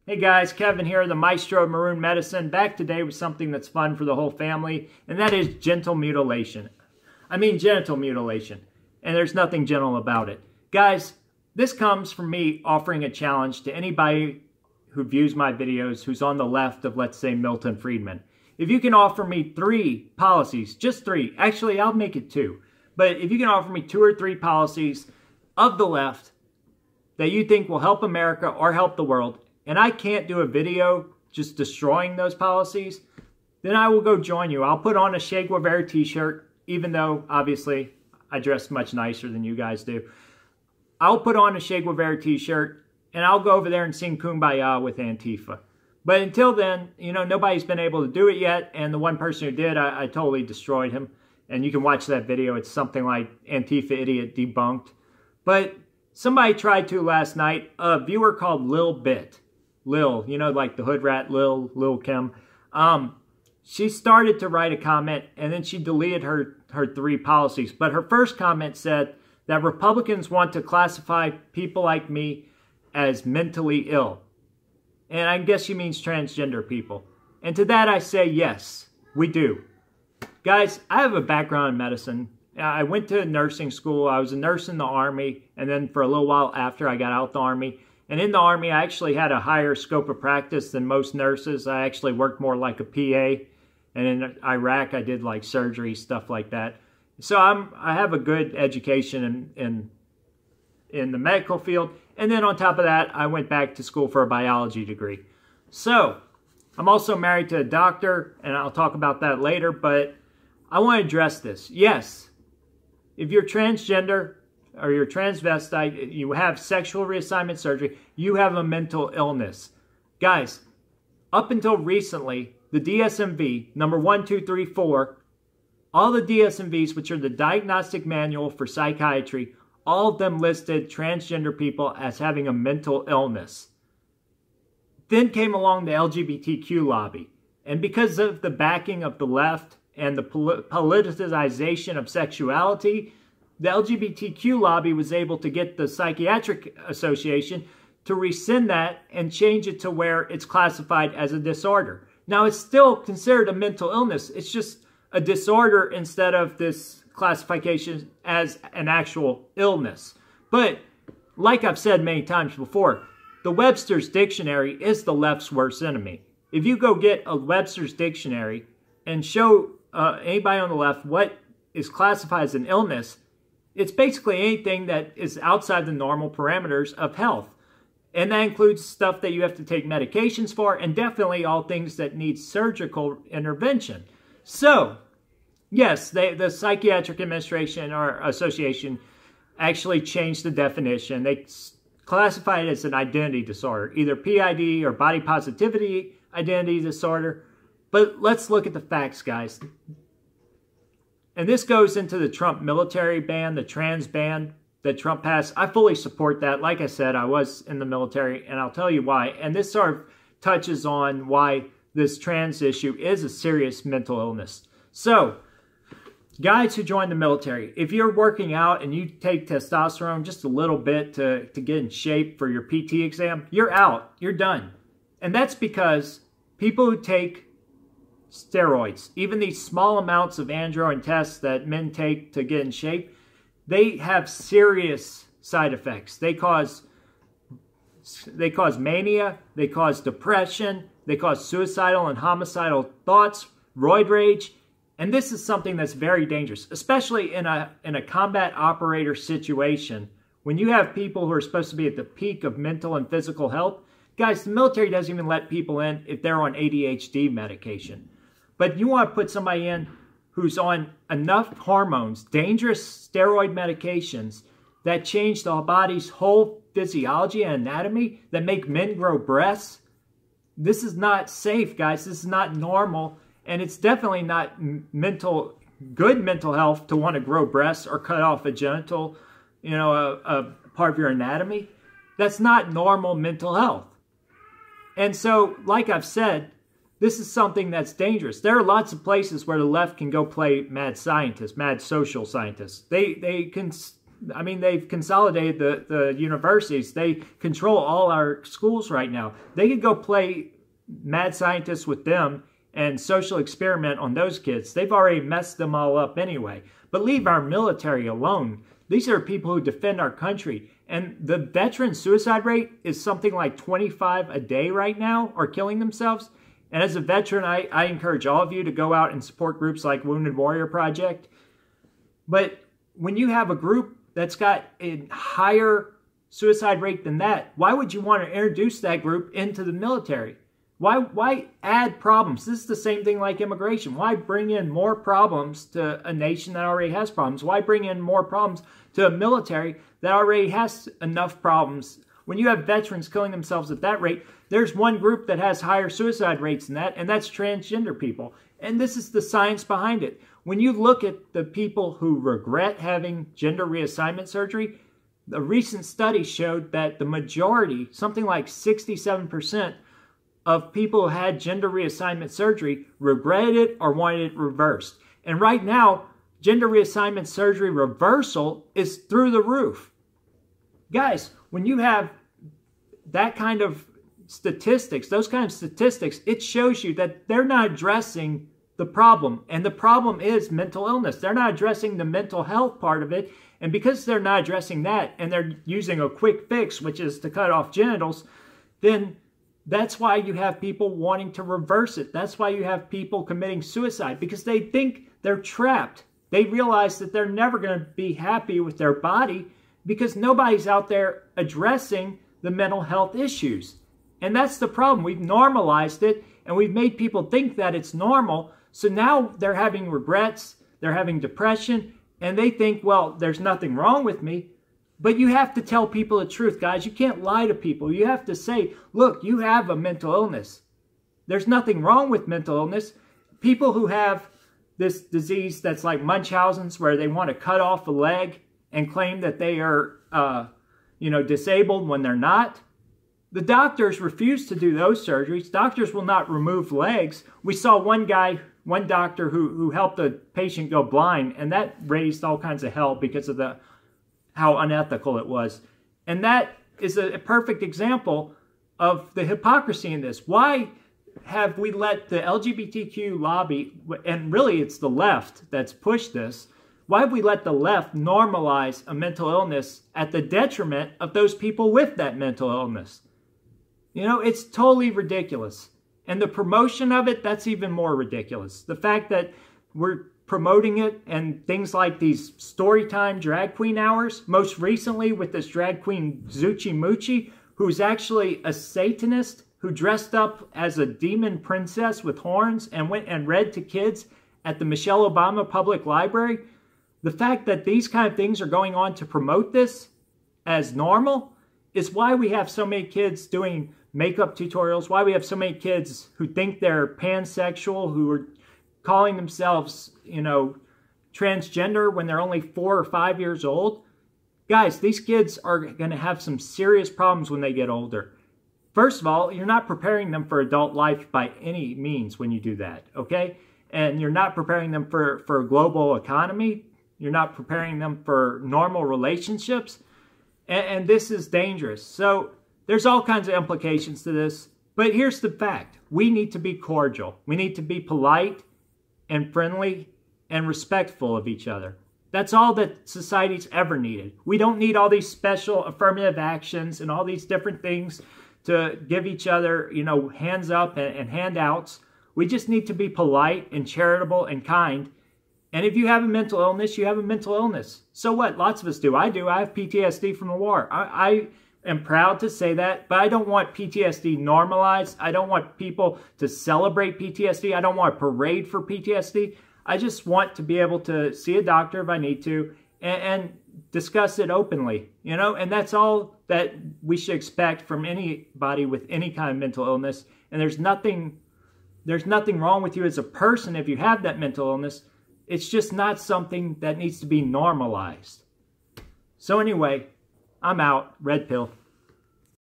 Hey guys, Kevin here, the Maestro of Maroon Medicine, back today with something that's fun for the whole family, and that is genital mutilation. Genital mutilation. And there's nothing gentle about it. Guys, this comes from me offering a challenge to anybody who views my videos who's on the left of, let's say, Milton Friedman. If you can offer me 3 policies, just 3, actually I'll make it 2, but if you can offer me 2 or 3 policies of the left that you think will help America or help the world, and I can't do a video just destroying those policies, then I will go join you. I'll put on a Che Guevara t-shirt, even though, obviously, I dress much nicer than you guys do. I'll put on a Che Guevara t-shirt, and I'll go over there and sing Kumbaya with Antifa. But until then, you know, nobody's been able to do it yet, and the one person who did, I totally destroyed him. And you can watch that video. It's something like Antifa Idiot Debunked. But somebody tried to last night, a viewer called Lil Bit. Lil, you know, like the hood rat Lil Kim. She started to write a comment, and then she deleted her 3 policies. But her first comment said that Republicans want to classify people like me as mentally ill. And I guess she means transgender people. And to that I say, yes, we do. Guys, I have a background in medicine. I went to nursing school. I was a nurse in the Army, and then for a little while after I got out of the Army. And in the Army, I actually had a higher scope of practice than most nurses. I actually worked more like a PA. And in Iraq, I did like surgery, stuff like that. So I have a good education in the medical field. And then on top of that, I went back to school for a biology degree. So I'm also married to a doctor, and I'll talk about that later. But I want to address this. Yes, if you're transgender, or you're transvestite, you have sexual reassignment surgery, you have a mental illness. Guys, up until recently, the DSM-V, number 1, 2, 3, 4, all the DSM-Vs, which are the Diagnostic Manual for Psychiatry, all of them listed transgender people as having a mental illness. Then came along the LGBTQ lobby. And because of the backing of the left and the politicization of sexuality, the LGBTQ lobby was able to get the Psychiatric Association to rescind that and change it to where it's classified as a disorder. Now, it's still considered a mental illness. It's just a disorder instead of this classification as an actual illness. But like I've said many times before, the Webster's Dictionary is the left's worst enemy. If you go get a Webster's Dictionary and show anybody on the left what is classified as an illness, it's basically anything that is outside the normal parameters of health. And that includes stuff that you have to take medications for, and definitely all things that need surgical intervention. So, yes, the Psychiatric Administration or Association actually changed the definition. They classified it as an identity disorder, either PID or body positivity identity disorder. But let's look at the facts, guys. And this goes into the Trump military ban, the trans ban that Trump passed. I fully support that. Like I said, I was in the military, and I'll tell you why. And this sort of touches on why this trans issue is a serious mental illness. So, guys who join the military, if you're working out and you take testosterone just a little bit to get in shape for your PT exam, you're out. You're done. And that's because people who take steroids, even these small amounts of androgen tests that men take to get in shape, they have serious side effects. They cause mania, they cause depression, they cause suicidal and homicidal thoughts, roid rage, and this is something that's very dangerous, especially in a combat operator situation. When you have people who are supposed to be at the peak of mental and physical health, guys, the military doesn't even let people in if they're on ADHD medication. But you want to put somebody in who's on enough hormones, dangerous steroid medications that change the body's whole physiology and anatomy, that make men grow breasts. This is not safe, guys. This is not normal. And it's definitely not good mental health to want to grow breasts or cut off a genital, a part of your anatomy. That's not normal mental health. And so, like I've said, this is something that's dangerous. There are lots of places where the left can go play mad scientists, mad social scientists. They can I mean, they've consolidated the universities. They control all our schools right now. They could go play mad scientists with them and social experiment on those kids. They've already messed them all up anyway. But leave our military alone. These are people who defend our country. And the veteran suicide rate is something like 25 a day right now are killing themselves. And as a veteran, I encourage all of you to go out and support groups like Wounded Warrior Project. But when you have a group that's got a higher suicide rate than that, why would you want to introduce that group into the military? Why add problems? This is the same thing like immigration. Why bring in more problems to a nation that already has problems? Why bring in more problems to a military that already has enough problems? When you have veterans killing themselves at that rate, there's one group that has higher suicide rates than that, and that's transgender people. And this is the science behind it. When you look at the people who regret having gender reassignment surgery, the recent study showed that the majority, something like 67%, of people who had gender reassignment surgery regretted it or wanted it reversed. And right now, gender reassignment surgery reversal is through the roof. Guys, when you have that kind of statistics, those kind of statistics, it shows you that they're not addressing the problem. And the problem is mental illness. They're not addressing the mental health part of it. And because they're not addressing that, and they're using a quick fix, which is to cut off genitals, then that's why you have people wanting to reverse it. That's why you have people committing suicide, because they think they're trapped. They realize that they're never going to be happy with their body because nobody's out there addressing the mental health issues. And that's the problem. We've normalized it, and we've made people think that it's normal. So now they're having regrets, they're having depression, and they think, well, there's nothing wrong with me. But you have to tell people the truth, guys. You can't lie to people. You have to say, look, you have a mental illness. There's nothing wrong with mental illness. People who have this disease that's like Munchausen's, where they want to cut off a leg and claim that they are, disabled when they're not. The doctors refuse to do those surgeries. Doctors will not remove legs. We saw one doctor who helped a patient go blind, and that raised all kinds of hell because of how unethical it was. And that is a perfect example of the hypocrisy in this. Why have we let the LGBTQ lobby, and really it's the left that's pushed this, why have we let the left normalize a mental illness at the detriment of those people with that mental illness? You know, it's totally ridiculous. And the promotion of it, that's even more ridiculous. The fact that we're promoting it and things like these storytime drag queen hours, most recently with this drag queen Xochie Mocci, who's actually a Satanist who dressed up as a demon princess with horns and went and read to kids at the Michelle Obama Public Library. The fact that these kind of things are going on to promote this as normal is why we have so many kids doing makeup tutorials, why we have so many kids who think they're pansexual, who are calling themselves, transgender when they're only 4 or 5 years old. Guys, these kids are going to have some serious problems when they get older. First of all, you're not preparing them for adult life by any means when you do that, okay? And you're not preparing them for a global economy. You're not preparing them for normal relationships. And this is dangerous. So there's all kinds of implications to this. But here's the fact. We need to be cordial. We need to be polite and friendly and respectful of each other. That's all that society's ever needed. We don't need all these special affirmative actions and all these different things to give each other, hands up and handouts. We just need to be polite and charitable and kind. And if you have a mental illness, you have a mental illness. So what? Lots of us do. I do. I have PTSD from the war. I am proud to say that, but I don't want PTSD normalized. I don't want people to celebrate PTSD. I don't want a parade for PTSD. I just want to be able to see a doctor if I need to and discuss it openly, and that's all that we should expect from anybody with any kind of mental illness. And there's nothing wrong with you as a person if you have that mental illness. It's just not something that needs to be normalized. So anyway, I'm out. Red pill.